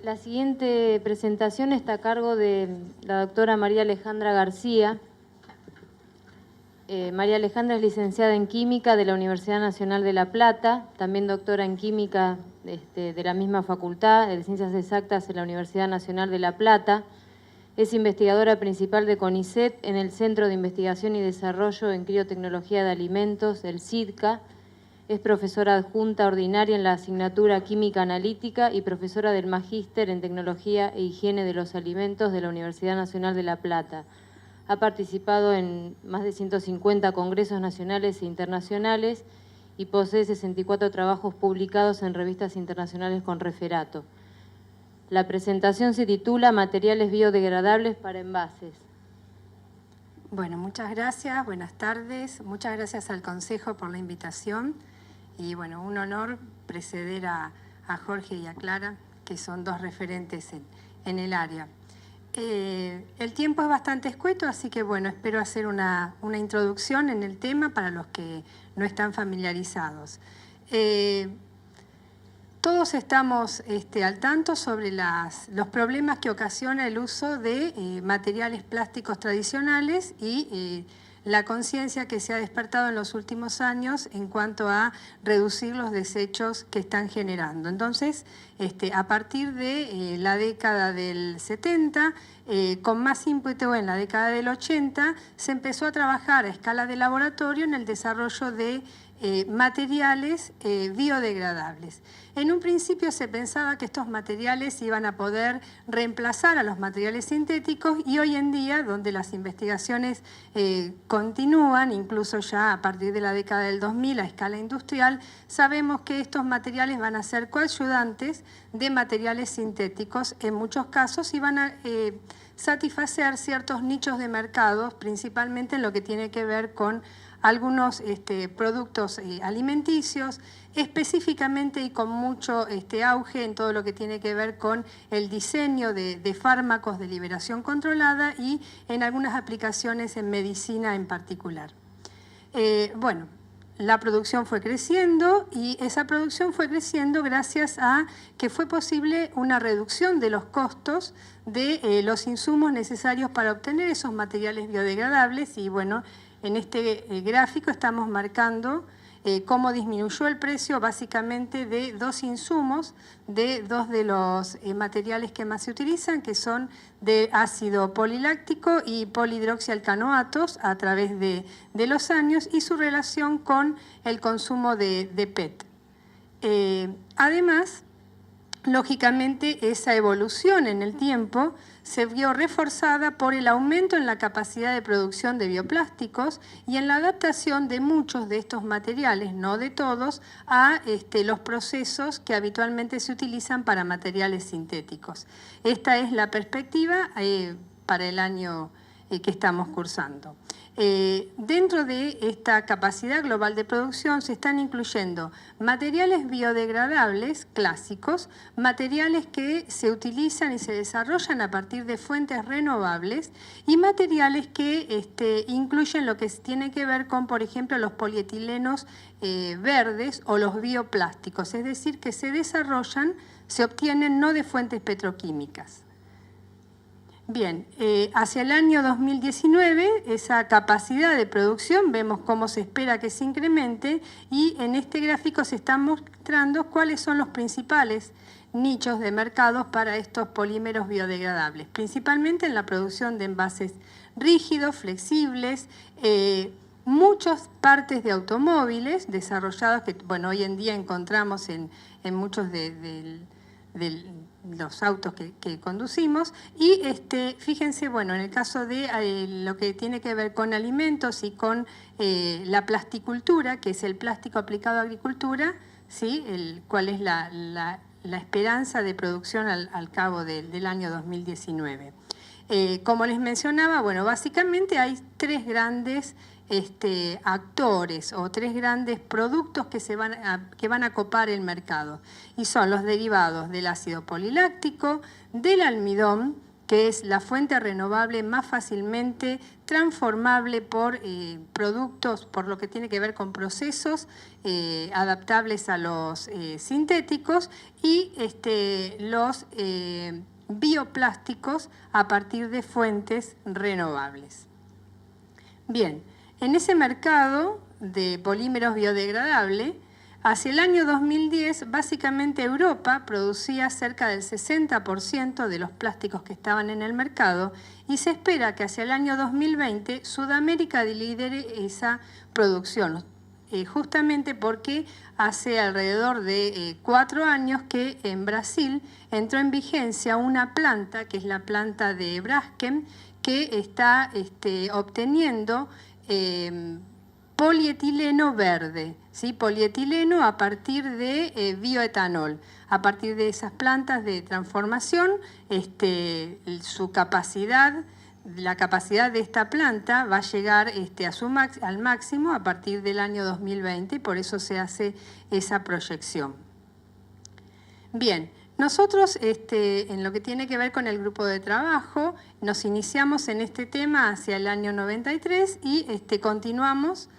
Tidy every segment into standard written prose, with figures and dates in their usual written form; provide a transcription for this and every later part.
La siguiente presentación está a cargo de la doctora María Alejandra García. María Alejandra es licenciada en Química de la Universidad Nacional de La Plata, también doctora en Química de la misma facultad, de Ciencias Exactas en la Universidad Nacional de La Plata. Es investigadora principal de CONICET en el Centro de Investigación y Desarrollo en Criotecnología de Alimentos, el CIDCA. Es profesora adjunta ordinaria en la asignatura Química Analítica y profesora del Magíster en Tecnología e Higiene de los Alimentos de la Universidad Nacional de La Plata. Ha participado en más de 150 congresos nacionales e internacionales y posee 64 trabajos publicados en revistas internacionales con referato. La presentación se titula Materiales biodegradables para envases. Bueno, muchas gracias, buenas tardes. Muchas gracias al Consejo por la invitación. Y bueno, un honor preceder a Jorge y a Clara, que son dos referentes en el área. El tiempo es bastante escueto, así que bueno, espero hacer una introducción en el tema para los que no están familiarizados. Todos estamos al tanto sobre los problemas que ocasiona el uso de materiales plásticos tradicionales y la conciencia que se ha despertado en los últimos años en cuanto a reducir los desechos que están generando. Entonces, a partir de la década del 70, con más ímpetu en la década del 80, se empezó a trabajar a escala de laboratorio en el desarrollo de materiales biodegradables. En un principio se pensaba que estos materiales iban a poder reemplazar a los materiales sintéticos y hoy en día, donde las investigaciones continúan, incluso ya a partir de la década del 2000 a escala industrial, sabemos que estos materiales van a ser coayudantes de materiales sintéticos en muchos casos y van a satisfacer ciertos nichos de mercados, principalmente en lo que tiene que ver con algunos productos alimenticios, específicamente y con mucho auge en todo lo que tiene que ver con el diseño de fármacos de liberación controlada y en algunas aplicaciones en medicina en particular. Bueno, la producción fue creciendo y esa producción fue creciendo gracias a que fue posible una reducción de los costos de los insumos necesarios para obtener esos materiales biodegradables y bueno, en este gráfico estamos marcando cómo disminuyó el precio básicamente de dos insumos, de dos de los materiales que más se utilizan, que son de ácido poliláctico y polihidroxialcanoatos a través de los años y su relación con el consumo de PET. Además, lógicamente, esa evolución en el tiempo se vio reforzada por el aumento en la capacidad de producción de bioplásticos y en la adaptación de muchos de estos materiales, no de todos, a los procesos que habitualmente se utilizan para materiales sintéticos. Esta es la perspectiva para el año que estamos cursando. Dentro de esta capacidad global de producción se están incluyendo materiales biodegradables clásicos, materiales que se utilizan y se desarrollan a partir de fuentes renovables y materiales que incluyen lo que tiene que ver con, por ejemplo, los polietilenos verdes o los bioplásticos, es decir, que se desarrollan, se obtienen no de fuentes petroquímicas. Bien, hacia el año 2019 esa capacidad de producción vemos cómo se espera que se incremente y en este gráfico se están mostrando cuáles son los principales nichos de mercados para estos polímeros biodegradables, principalmente en la producción de envases rígidos, flexibles, muchas partes de automóviles desarrollados que bueno, hoy en día encontramos en muchos de los autos que conducimos y fíjense, bueno, en el caso de lo que tiene que ver con alimentos y con la plasticultura, que es el plástico aplicado a agricultura, ¿sí? Cuál es la esperanza de producción al cabo del año 2019. Como les mencionaba, bueno, básicamente hay tres grandes actores o tres grandes productos que van a copar el mercado y son los derivados del ácido poliláctico, del almidón que es la fuente renovable más fácilmente transformable por productos, por lo que tiene que ver con procesos adaptables a los sintéticos, y los bioplásticos a partir de fuentes renovables. Bien, en ese mercado de polímeros biodegradables, hacia el año 2010, básicamente Europa producía cerca del 60% de los plásticos que estaban en el mercado, y se espera que hacia el año 2020 Sudamérica lidere esa producción, justamente porque hace alrededor de 4 años que en Brasil entró en vigencia una planta, que es la planta de Braskem, que está obteniendo polietileno verde, ¿sí? Polietileno a partir de bioetanol. A partir de esas plantas de transformación, su capacidad, la capacidad de esta planta va a llegar al máximo a partir del año 2020, y por eso se hace esa proyección. Bien, nosotros en lo que tiene que ver con el grupo de trabajo, nos iniciamos en este tema hacia el año 93 y continuamos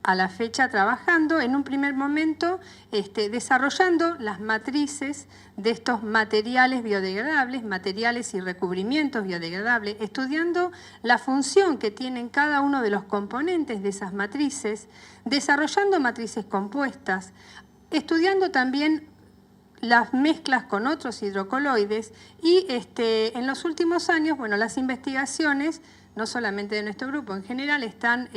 a la fecha trabajando en un primer momento desarrollando las matrices de estos materiales biodegradables, materiales y recubrimientos biodegradables, estudiando la función que tienen cada uno de los componentes de esas matrices, desarrollando matrices compuestas, estudiando también las mezclas con otros hidrocoloides, y en los últimos años, bueno, las investigaciones, no solamente de nuestro grupo, en general están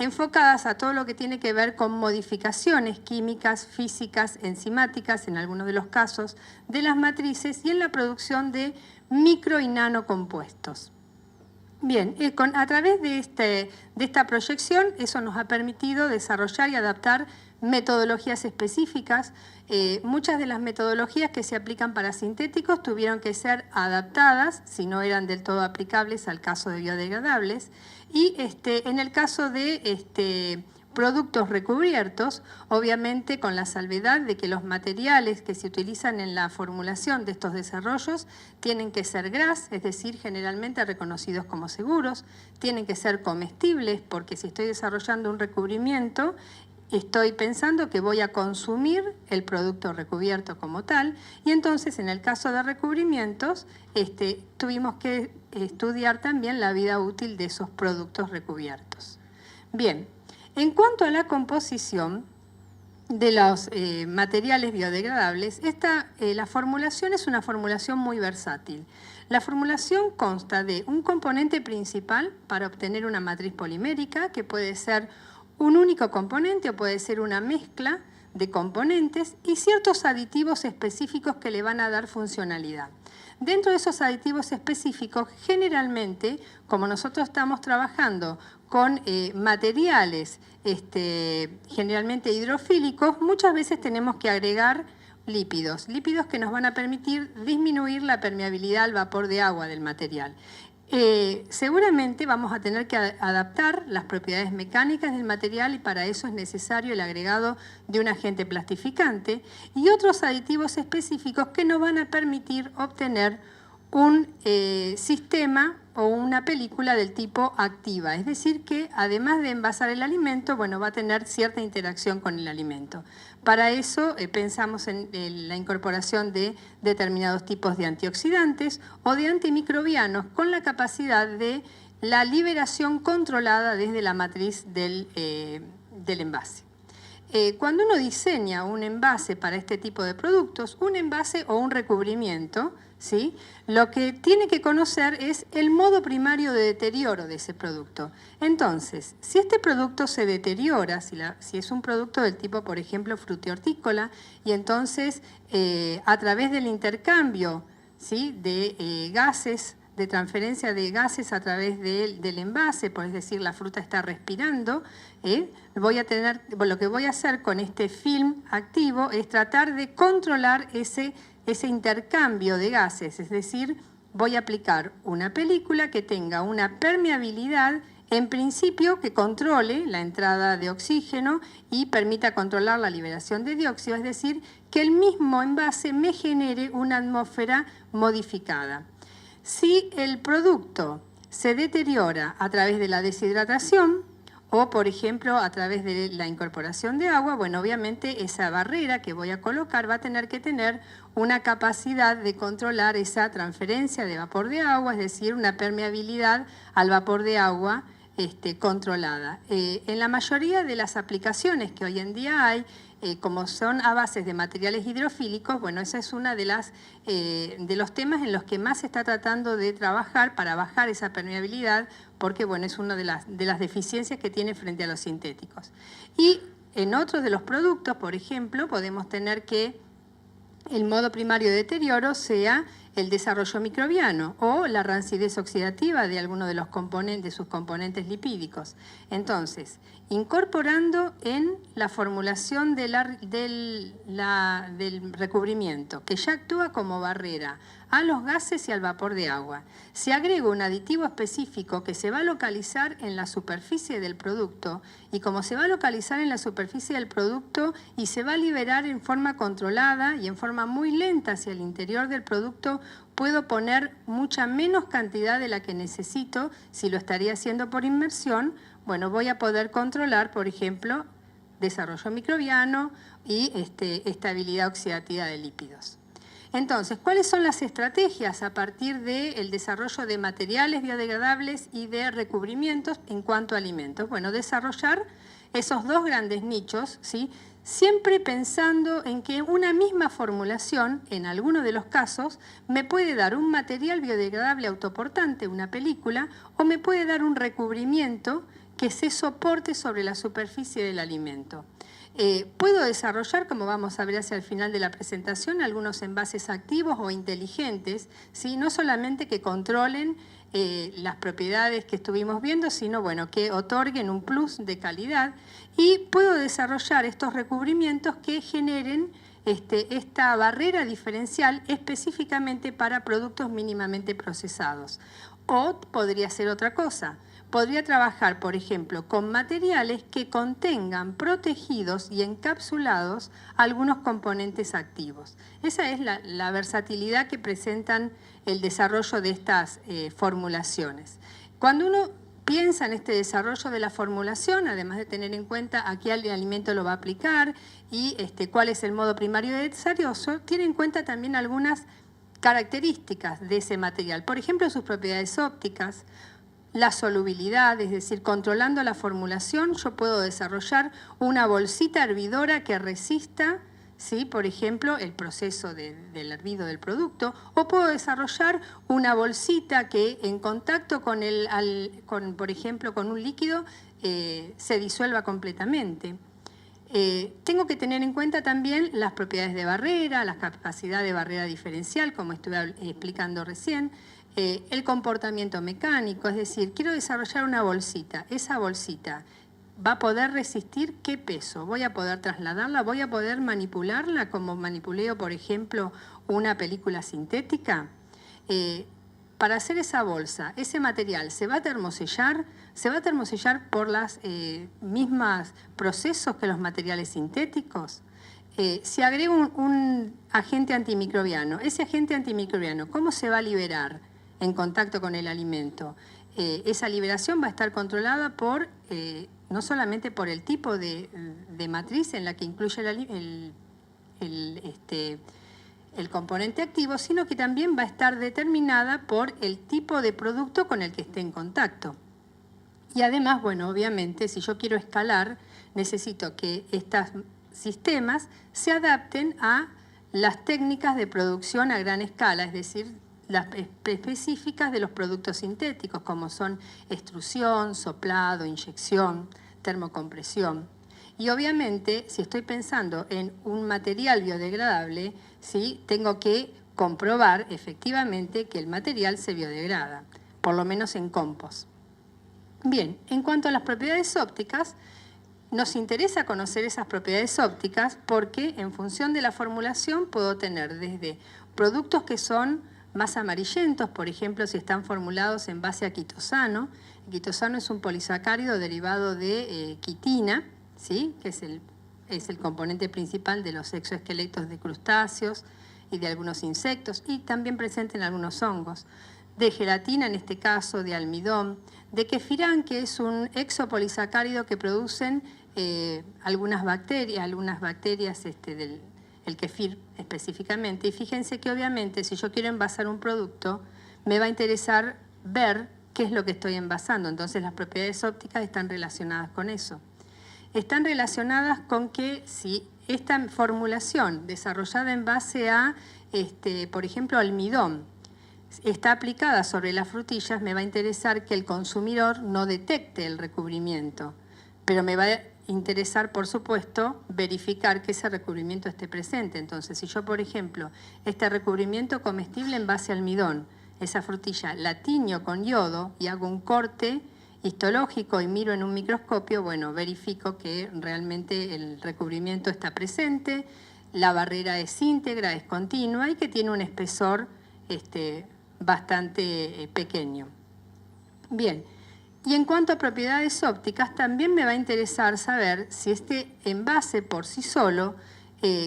enfocadas a todo lo que tiene que ver con modificaciones químicas, físicas, enzimáticas, en algunos de los casos, de las matrices, y en la producción de micro y nanocompuestos. Bien, a través de esta proyección, eso nos ha permitido desarrollar y adaptar metodologías específicas. Muchas de las metodologías que se aplican para sintéticos tuvieron que ser adaptadas, si no eran del todo aplicables al caso de biodegradables, y en el caso de productos recubiertos, obviamente con la salvedad de que los materiales que se utilizan en la formulación de estos desarrollos tienen que ser GRAS, es decir, generalmente reconocidos como seguros, tienen que ser comestibles, porque si estoy desarrollando un recubrimiento, estoy pensando que voy a consumir el producto recubierto como tal, y entonces en el caso de recubrimientos tuvimos que estudiar también la vida útil de esos productos recubiertos. Bien, en cuanto a la composición de los materiales biodegradables, la formulación es una formulación muy versátil. La formulación consta de un componente principal para obtener una matriz polimérica, que puede ser un único componente o puede ser una mezcla de componentes, y ciertos aditivos específicos que le van a dar funcionalidad. Dentro de esos aditivos específicos, generalmente, como nosotros estamos trabajando con materiales generalmente hidrofílicos, muchas veces tenemos que agregar lípidos que nos van a permitir disminuir la permeabilidad al vapor de agua del material. Seguramente vamos a tener que adaptar las propiedades mecánicas del material, y para eso es necesario el agregado de un agente plastificante y otros aditivos específicos que nos van a permitir obtener un sistema o una película del tipo activa, es decir, que además de envasar el alimento, bueno, va a tener cierta interacción con el alimento. Para eso pensamos en la incorporación de determinados tipos de antioxidantes o de antimicrobianos con la capacidad de la liberación controlada desde la matriz del envase. Cuando uno diseña un envase para este tipo de productos, un envase o un recubrimiento, ¿sí?, lo que tiene que conocer es el modo primario de deterioro de ese producto. Entonces, si este producto se deteriora, si es un producto del tipo, por ejemplo, frutihortícola, y entonces a través del intercambio, ¿sí?, de gases, de transferencia de gases a través del envase, es decir, la fruta está respirando, lo que voy a hacer con este film activo es tratar de controlar ese intercambio de gases, es decir, voy a aplicar una película que tenga una permeabilidad En principio, que controle la entrada de oxígeno y permita controlar la liberación de dióxido, es decir, que el mismo envase me genere una atmósfera modificada. Si el producto se deteriora a través de la deshidratación o, por ejemplo, a través de la incorporación de agua, bueno, obviamente esa barrera que voy a colocar va a tener que tener una capacidad de controlar esa transferencia de vapor de agua, es decir, una permeabilidad al vapor de agua controlada. En la mayoría de las aplicaciones que hoy en día hay, como son a bases de materiales hidrofílicos, bueno, esa es una de los temas en los que más se está tratando de trabajar para bajar esa permeabilidad, porque bueno, es una de las deficiencias que tiene frente a los sintéticos. Y en otros de los productos, por ejemplo, podemos tener que el modo primario de deterioro sea el desarrollo microbiano o la rancidez oxidativa de alguno de los componentes, de sus componentes lipídicos. Entonces, incorporando en la formulación del recubrimiento, que ya actúa como barrera a los gases y al vapor de agua, se agrega un aditivo específico que se va a localizar en la superficie del producto, y como se va a localizar en la superficie del producto y se va a liberar en forma controlada y en forma muy lenta hacia el interior del producto, puedo poner mucha menos cantidad de la que necesito. Si lo estaría haciendo por inmersión, bueno, voy a poder controlar, por ejemplo, desarrollo microbiano y estabilidad oxidativa de lípidos. Entonces, ¿cuáles son las estrategias a partir del desarrollo de materiales biodegradables y de recubrimientos en cuanto a alimentos? Bueno, desarrollar esos dos grandes nichos, ¿sí? Siempre pensando en que una misma formulación, en algunos de los casos, me puede dar un material biodegradable autoportante, una película, o me puede dar un recubrimiento que se soporte sobre la superficie del alimento. Puedo desarrollar, como vamos a ver hacia el final de la presentación, algunos envases activos o inteligentes, ¿sí? No solamente que controlen las propiedades que estuvimos viendo, sino bueno, que otorguen un plus de calidad, y puedo desarrollar estos recubrimientos que generen esta barrera diferencial específicamente para productos mínimamente procesados. O podría ser otra cosa. Podría trabajar, por ejemplo, con materiales que contengan protegidos y encapsulados algunos componentes activos. Esa es la versatilidad que presentan el desarrollo de estas formulaciones. Cuando uno piensa en este desarrollo de la formulación, además de tener en cuenta a qué alimento lo va a aplicar y cuál es el modo primario de desarrollo, tiene en cuenta también algunas características de ese material. Por ejemplo, sus propiedades ópticas, la solubilidad, es decir, controlando la formulación, yo puedo desarrollar una bolsita hervidora que resista, ¿sí?, por ejemplo, el proceso del hervido del producto, o puedo desarrollar una bolsita que en contacto con por ejemplo, con un líquido se disuelva completamente. Tengo que tener en cuenta también las propiedades de barrera, la capacidad de barrera diferencial, como estuve explicando recién, el comportamiento mecánico, es decir, quiero desarrollar una bolsita. Esa bolsita va a poder resistir qué peso, voy a poder trasladarla, voy a poder manipularla como manipuleo, por ejemplo, una película sintética. Para hacer esa bolsa, ese material se va a termosellar por los mismos procesos que los materiales sintéticos. Si agrego un agente antimicrobiano, ese agente antimicrobiano, ¿cómo se va a liberar en contacto con el alimento? Esa liberación va a estar controlada por no solamente por el tipo de matriz en la que incluye el componente activo, sino que también va a estar determinada por el tipo de producto con el que esté en contacto. Y además, bueno, obviamente, si yo quiero escalar, necesito que estos sistemas se adapten a las técnicas de producción a gran escala, es decir, las específicas de los productos sintéticos, como son extrusión, soplado, inyección, termocompresión. Y obviamente, si estoy pensando en un material biodegradable, ¿sí?, tengo que comprobar efectivamente que el material se biodegrada, por lo menos en compost. Bien, en cuanto a las propiedades ópticas, nos interesa conocer esas propiedades ópticas porque en función de la formulación puedo tener desde productos que son más amarillentos, por ejemplo, si están formulados en base a quitosano, El quitosano es un polisacárido derivado de quitina, ¿sí? Que es el componente principal de los exoesqueletos de crustáceos y de algunos insectos, y también presente en algunos hongos. De gelatina, en este caso, de almidón, de kefirán, que es un exopolisacárido que producen algunas bacterias del kefir específicamente. Y fíjense que obviamente si yo quiero envasar un producto, me va a interesar ver qué es lo que estoy envasando. Entonces las propiedades ópticas están relacionadas con eso. Están relacionadas con que si esta formulación desarrollada en base a, por ejemplo, almidón, está aplicada sobre las frutillas, me va a interesar que el consumidor no detecte el recubrimiento, pero me va a interesar, por supuesto, verificar que ese recubrimiento esté presente. Entonces, si yo, por ejemplo, este recubrimiento comestible en base a almidón, esa frutilla la tiño con yodo y hago un corte histológico y miro en un microscopio, bueno, verifico que realmente el recubrimiento está presente, la barrera es íntegra, es continua y que tiene un espesor bastante pequeño. Bien, y en cuanto a propiedades ópticas, también me va a interesar saber si este envase por sí solo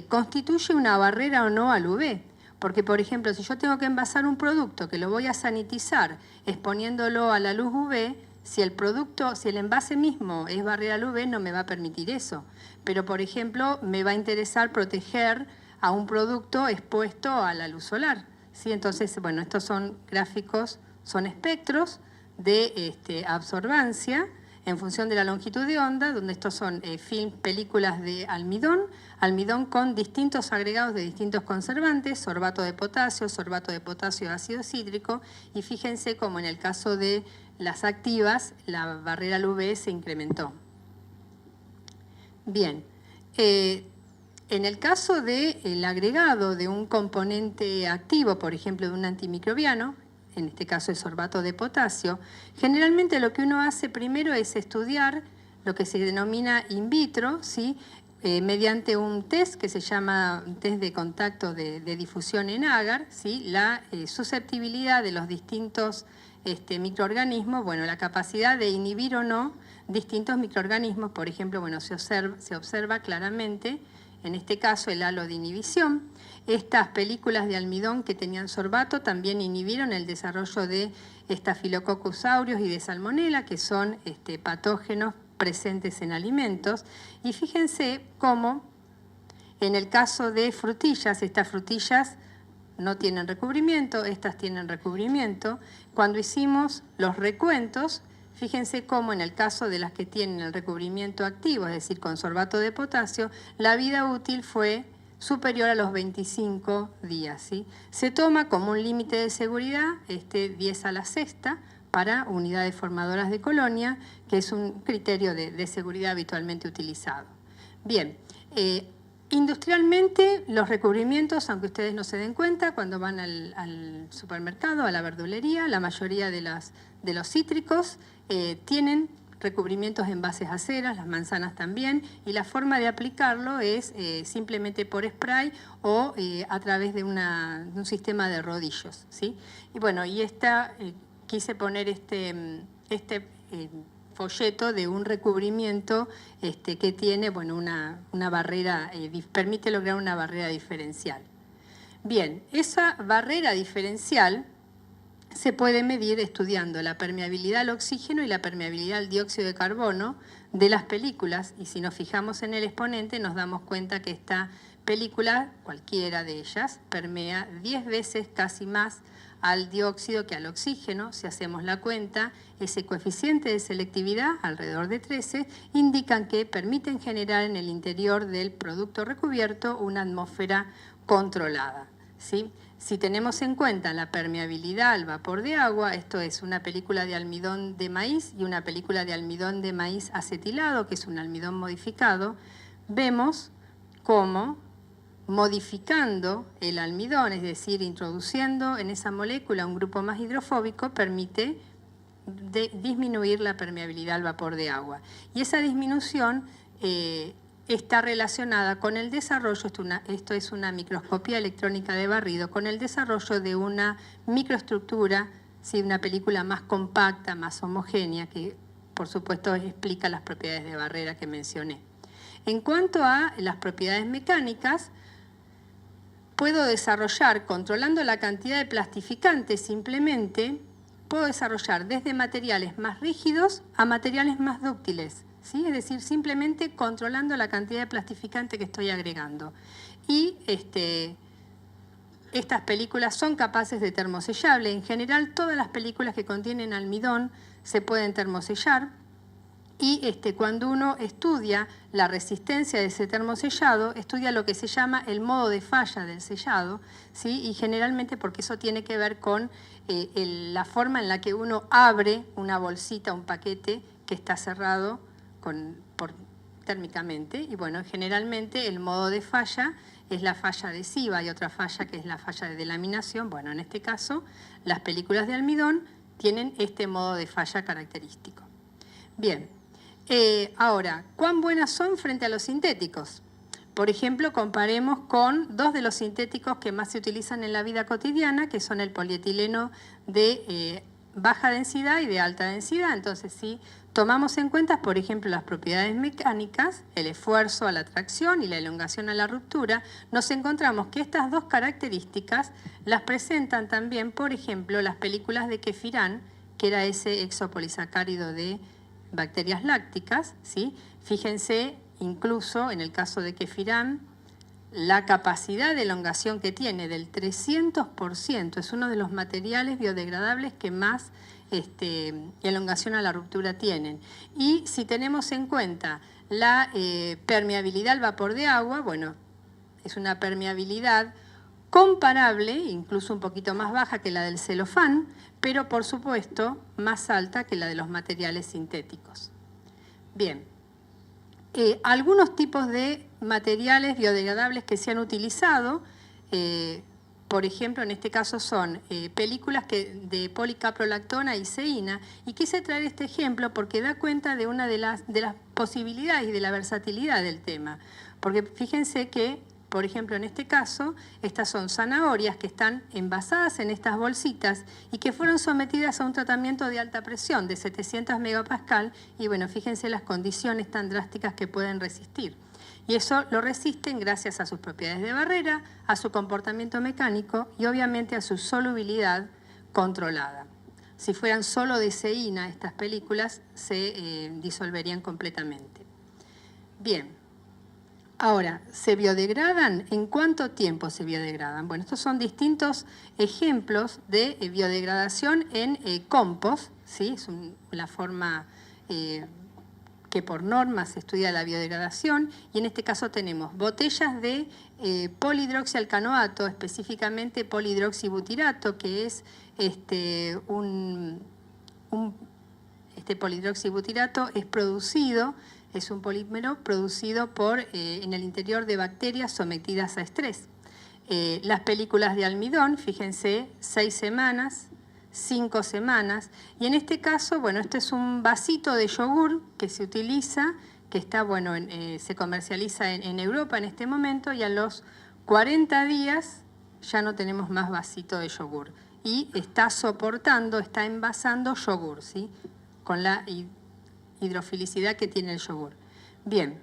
constituye una barrera o no al UV. Porque, por ejemplo, si yo tengo que envasar un producto que lo voy a sanitizar exponiéndolo a la luz UV, si el envase mismo es barrera al UV, no me va a permitir eso. Pero, por ejemplo, me va a interesar proteger a un producto expuesto a la luz solar, ¿sí? Entonces, bueno, estos son gráficos, son espectros de absorbancia en función de la longitud de onda, donde estos son películas de almidón con distintos agregados de distintos conservantes, sorbato de potasio, ácido cítrico, y fíjense cómo en el caso de las activas, la barrera al UV se incrementó. Bien, en el caso del agregado de un componente activo, por ejemplo, de un antimicrobiano, en este caso el sorbato de potasio, generalmente lo que uno hace primero es estudiar lo que se denomina in vitro, ¿sí? Mediante un test que se llama test de contacto de difusión en agar, ¿sí? La susceptibilidad de los distintos microorganismos, bueno, la capacidad de inhibir o no distintos microorganismos, por ejemplo, bueno, se observa claramente, en este caso el halo de inhibición. Estas películas de almidón que tenían sorbato también inhibieron el desarrollo de Staphylococcus aureus y de Salmonella, que son patógenos presentes en alimentos. Y fíjense cómo en el caso de frutillas, estas frutillas no tienen recubrimiento, estas tienen recubrimiento. Cuando hicimos los recuentos, fíjense cómo en el caso de las que tienen el recubrimiento activo, es decir, con sorbato de potasio, la vida útil fue superior a los 25 días, ¿sí? Se toma como un límite de seguridad 10 a la sexta para unidades formadoras de colonia, que es un criterio de seguridad habitualmente utilizado. Bien, industrialmente los recubrimientos, aunque ustedes no se den cuenta, cuando van al supermercado, a la verdulería, la mayoría de los cítricos tienen recubrimientos en bases aceras, las manzanas también, y la forma de aplicarlo es simplemente por spray o a través de un sistema de rodillos, ¿sí? Y bueno, quise poner este folleto de un recubrimiento que tiene, bueno, una barrera, permite lograr una barrera diferencial. Bien, esa barrera diferencial se puede medir estudiando la permeabilidad al oxígeno y la permeabilidad al dióxido de carbono de las películas, y si nos fijamos en el exponente nos damos cuenta que esta película, cualquiera de ellas, permea 10 veces casi más al dióxido que al oxígeno. Si hacemos la cuenta, ese coeficiente de selectividad, alrededor de 13, indican que permiten generar en el interior del producto recubierto una atmósfera controlada, ¿sí? Si tenemos en cuenta la permeabilidad al vapor de agua, esto es una película de almidón de maíz y una película de almidón de maíz acetilado, que es un almidón modificado, vemos cómo modificando el almidón, es decir, introduciendo en esa molécula un grupo más hidrofóbico, permite disminuir la permeabilidad al vapor de agua. Y esa disminución está relacionada con el desarrollo, esto es una microscopía electrónica de barrido, con el desarrollo de una microestructura ¿sí? Una película más compacta, más homogénea, que por supuesto explica las propiedades de barrera que mencioné. En cuanto a las propiedades mecánicas, puedo desarrollar, controlando la cantidad de plastificante simplemente, puedo desarrollar desde materiales más rígidos a materiales más dúctiles, ¿sí? Es decir, simplemente controlando la cantidad de plastificante que estoy agregando. Y estas películas son capaces de termosellable. En general, todas las películas que contienen almidón se pueden termosellar. Y cuando uno estudia la resistencia de ese termosellado, estudia lo que se llama el modo de falla del sellado, ¿sí? Y generalmente porque eso tiene que ver con la forma en la que uno abre una bolsita, un paquete que está cerrado térmicamente. Y bueno, generalmente el modo de falla es la falla adhesiva y otra falla que es la falla de delaminación. Bueno, en este caso, las películas de almidón tienen este modo de falla característico. Bien. Ahora, ¿cuán buenas son frente a los sintéticos? Por ejemplo, comparemos con dos de los sintéticos que más se utilizan en la vida cotidiana, que son el polietileno de baja densidad y de alta densidad. Entonces, si tomamos en cuenta, por ejemplo, las propiedades mecánicas, el esfuerzo a la tracción y la elongación a la ruptura, nos encontramos que estas dos características las presentan también, por ejemplo, las películas de Kefirán, que era ese exopolisacárido de bacterias lácticas, ¿sí? Fíjense, incluso en el caso de Kefirán, la capacidad de elongación que tiene del 300%, es uno de los materiales biodegradables que más elongación a la ruptura tienen. Y si tenemos en cuenta la permeabilidad al vapor de agua, bueno, es una permeabilidad comparable, incluso un poquito más baja que la del celofán, pero por supuesto más alta que la de los materiales sintéticos. Bien, algunos tipos de materiales biodegradables que se han utilizado, por ejemplo, en este caso son películas de policaprolactona y ceína, y quise traer este ejemplo porque da cuenta de una de las posibilidades y de la versatilidad del tema. Porque fíjense que, por ejemplo, en este caso, estas son zanahorias que están envasadas en estas bolsitas y que fueron sometidas a un tratamiento de alta presión de 700 megapascal y bueno, fíjense las condiciones tan drásticas que pueden resistir. Y eso lo resisten gracias a sus propiedades de barrera, a su comportamiento mecánico y obviamente a su solubilidad controlada. Si fueran solo de ceína estas películas, se disolverían completamente. Bien. Ahora, ¿se biodegradan? ¿En cuánto tiempo se biodegradan? Bueno, estos son distintos ejemplos de biodegradación en compost, ¿sí? Es la forma que por norma se estudia la biodegradación, y en este caso tenemos botellas de polihidroxialcanoato, específicamente polihidroxibutirato, que es este polihidroxibutirato es producido. Es un polímero producido en el interior de bacterias sometidas a estrés. Las películas de almidón, fíjense, 6 semanas, 5 semanas. Y en este caso, bueno, este es un vasito de yogur que se utiliza, que está, bueno, se comercializa en Europa en este momento, y a los 40 días ya no tenemos más vasito de yogur. Y está soportando, está envasando yogur, ¿sí? Con la hidrofilicidad que tiene el yogur. Bien,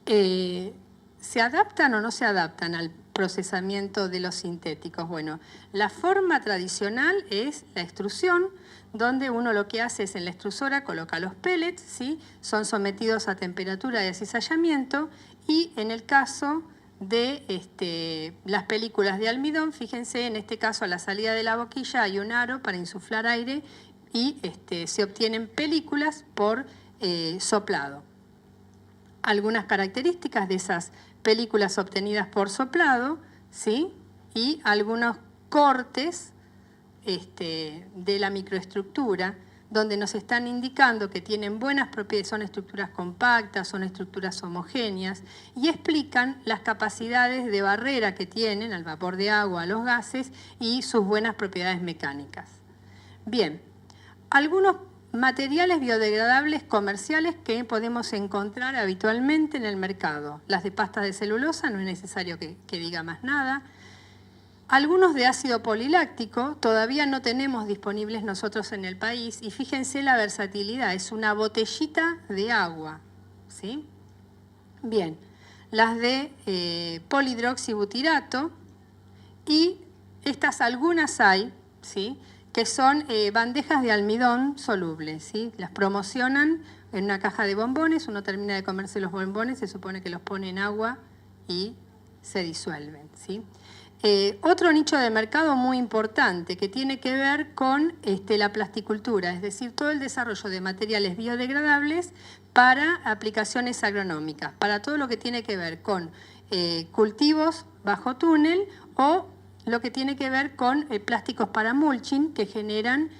¿se adaptan o no se adaptan al procesamiento de los sintéticos? Bueno, la forma tradicional es la extrusión, donde uno lo que hace es en la extrusora coloca los pellets, ¿sí? Son sometidos a temperatura de acicallamiento, y en el caso de las películas de almidón, fíjense, en este caso a la salida de la boquilla hay un aro para insuflar aire y se obtienen películas por soplado. Algunas características de esas películas obtenidas por soplado, ¿sí? Y algunos cortes de la microestructura, donde nos están indicando que tienen buenas propiedades, son estructuras compactas, son estructuras homogéneas, y explican las capacidades de barrera que tienen al vapor de agua, a los gases, y sus buenas propiedades mecánicas. Bien. Algunos materiales biodegradables comerciales que podemos encontrar habitualmente en el mercado. Las de pastas de celulosa, no es necesario que diga más nada. Algunos de ácido poliláctico todavía no tenemos disponibles nosotros en el país y fíjense la versatilidad, es una botellita de agua, ¿sí? Bien, las de polihidroxibutirato y estas algunas hay, ¿sí? Que son bandejas de almidón soluble, ¿sí? Las promocionan en una caja de bombones, uno termina de comerse los bombones, se supone que los pone en agua y se disuelven, ¿sí? Otro nicho de mercado muy importante que tiene que ver con la plasticultura, es decir, todo el desarrollo de materiales biodegradables para aplicaciones agronómicas, para todo lo que tiene que ver con cultivos bajo túnel o lo que tiene que ver con plásticos para mulching que generan,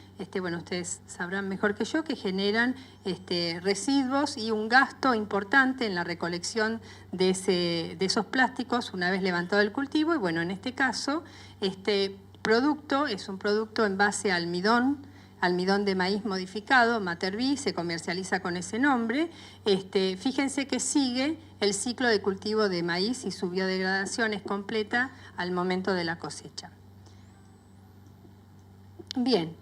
bueno, ustedes sabrán mejor que yo, que generan residuos y un gasto importante en la recolección de esos plásticos una vez levantado el cultivo. Y bueno, en este caso, este producto es un producto en base a almidón de maíz modificado, Materbi, se comercializa con ese nombre. Fíjense que sigue el ciclo de cultivo de maíz y su biodegradación es completa al momento de la cosecha. Bien,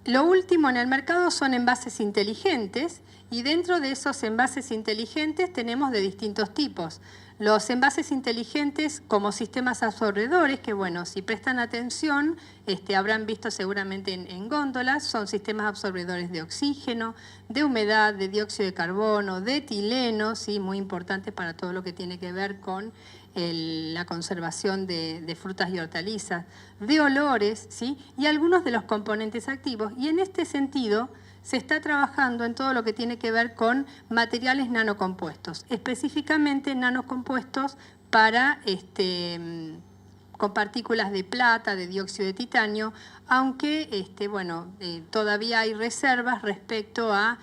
lo último en el mercado son envases inteligentes y dentro de esos envases inteligentes tenemos de distintos tipos. Los envases inteligentes como sistemas absorbedores, que bueno, si prestan atención, habrán visto seguramente en góndolas, son sistemas absorbedores de oxígeno, de humedad, de dióxido de carbono, de etileno, ¿sí? Muy importante para todo lo que tiene que ver con la conservación de frutas y hortalizas, de olores, ¿sí? Y algunos de los componentes activos. Y en este sentido, se está trabajando en todo lo que tiene que ver con materiales nanocompuestos, específicamente nanocompuestos para con partículas de plata, de dióxido de titanio, aunque todavía hay reservas respecto a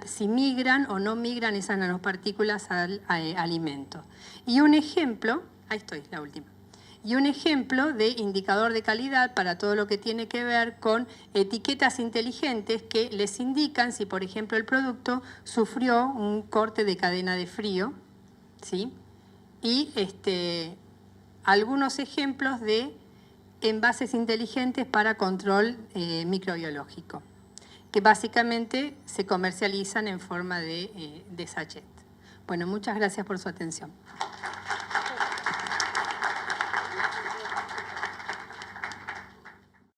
si migran o no migran esas nanopartículas al alimento. Y un ejemplo, ahí estoy, la última. Y un ejemplo de indicador de calidad para todo lo que tiene que ver con etiquetas inteligentes que les indican si, por ejemplo, el producto sufrió un corte de cadena de frío, ¿sí? Y algunos ejemplos de envases inteligentes para control microbiológico, que básicamente se comercializan en forma de sachet. Bueno, muchas gracias por su atención.